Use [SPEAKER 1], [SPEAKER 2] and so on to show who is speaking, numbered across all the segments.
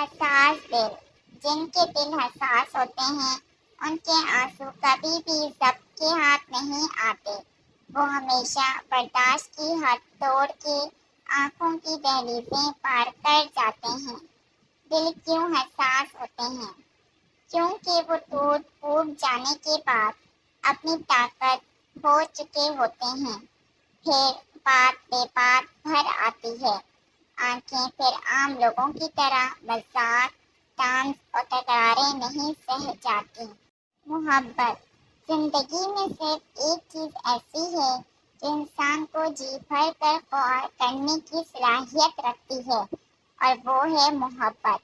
[SPEAKER 1] حساس دل، جن کے دل حساس ہوتے ہیں ان کے آنسو کبھی بھی ضبط کے ہاتھ نہیں آتے، وہ ہمیشہ برداشت کی حد توڑ کے آنکھوں کی دہلیزیں پار کر جاتے ہیں۔ دل کیوں حساس ہوتے ہیں؟ کیونکہ وہ ٹوٹ پھوٹ جانے کے بعد اپنی طاقت کھو چکے ہوتے ہیں، پھر بات بے بات بھر آتی ہے، آنکھیں پھر عام لوگوں کی طرح مذاق، طنز اور تکراریں نہیں سہ جاتی۔ محبت زندگی میں صرف ایک چیز ایسی ہے جو انسان کو جی بھر کر خوار کرنے کی صلاحیت رکھتی ہے، اور وہ ہے محبت۔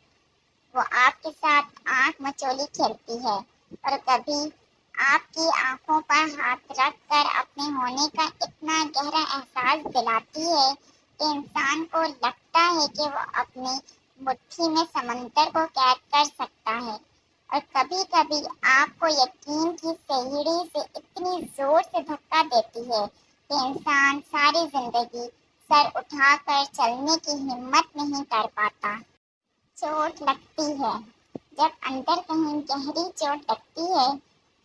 [SPEAKER 1] وہ آپ کے ساتھ آنکھ مچولی کھیلتی ہے اور کبھی آپ کی آنکھوں پر ہاتھ رکھ کر اپنے ہونے کا اتنا گہرا احساس دلاتی ہے کہ انسان کو لگتا ہے کہ وہ اپنی مٹھی میں سمندر کو قید کر سکتا ہے، اور کبھی کبھی آپ کو یقین کی سیڑھی سے اتنی زور سے دھکا دیتی ہے کہ انسان ساری زندگی سر اٹھا کر چلنے کی ہمت نہیں کر پاتا۔ چوٹ لگتی ہے، جب اندر کہیں گہری چوٹ لگتی ہے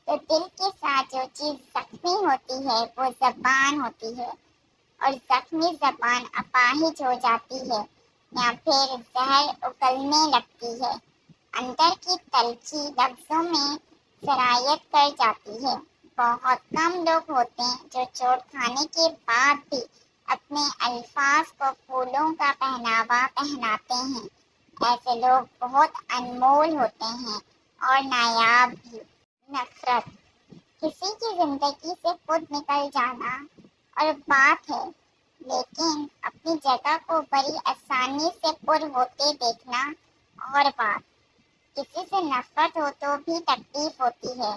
[SPEAKER 1] تو دل کے ساتھ جو چیز زخمی ہوتی ہے وہ زبان ہوتی ہے، اور زخمی زبان اپاہج ہو جاتی ہے یا پھر زہر اگلنے لگتی ہے، اندر کی تلخی لفظوں میں سرایت کر جاتی ہے۔ بہت کم لوگ ہوتے ہیں جو چوٹ کھانے کے بعد بھی اپنے الفاظ کو پھولوں کا پہناوا پہناتے ہیں، ایسے لوگ بہت انمول ہوتے ہیں اور نایاب بھی۔ نفرت کسی کی زندگی سے خود نکل جانا اور بات ہے، لیکن اپنی جگہ کو بڑی آسانی سے پر ہوتے دیکھنا اور بات۔ کسی سے نفرت ہو تو بھی تکلیف ہوتی ہے،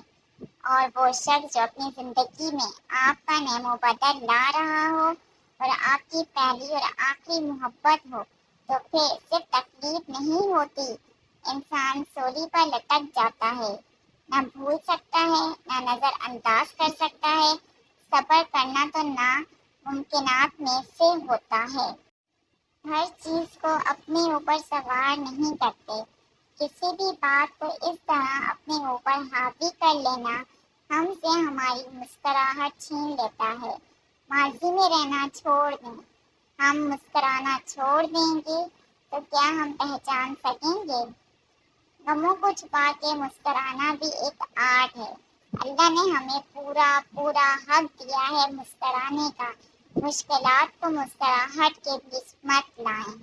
[SPEAKER 1] اور وہ شخص جو اپنی زندگی میں آپ کا نعم و بدل لا رہا ہو اور آپ کی پہلی اور آخری محبت ہو تو پھر صرف تکلیف نہیں ہوتی، انسان سولی پر لٹک جاتا ہے، نہ بھول سکتا ہے نہ نظر انداز کر سکتا ہے۔ صبر کرنا تو ناممکنات میں سے ہوتا ہے۔ ہر چیز کو اپنے اوپر سوار نہیں کرتے، کسی بھی بات کو اس طرح اپنے اوپر حاوی کر لینا ہم سے ہماری مسکراہٹ چھین لیتا ہے۔ ماضی میں رہنا چھوڑ دیں، ہم مسکرانا چھوڑ دیں گے تو کیا ہم پہچان سکیں گے؟ غموں کو چھپا کے مسکرانا بھی ایک آرٹ ہے۔ اللہ نے ہمیں پورا حق دیا ہے مسکرانے کا، مشکلات کو مسکراہٹ کے بیچ مت لائیں۔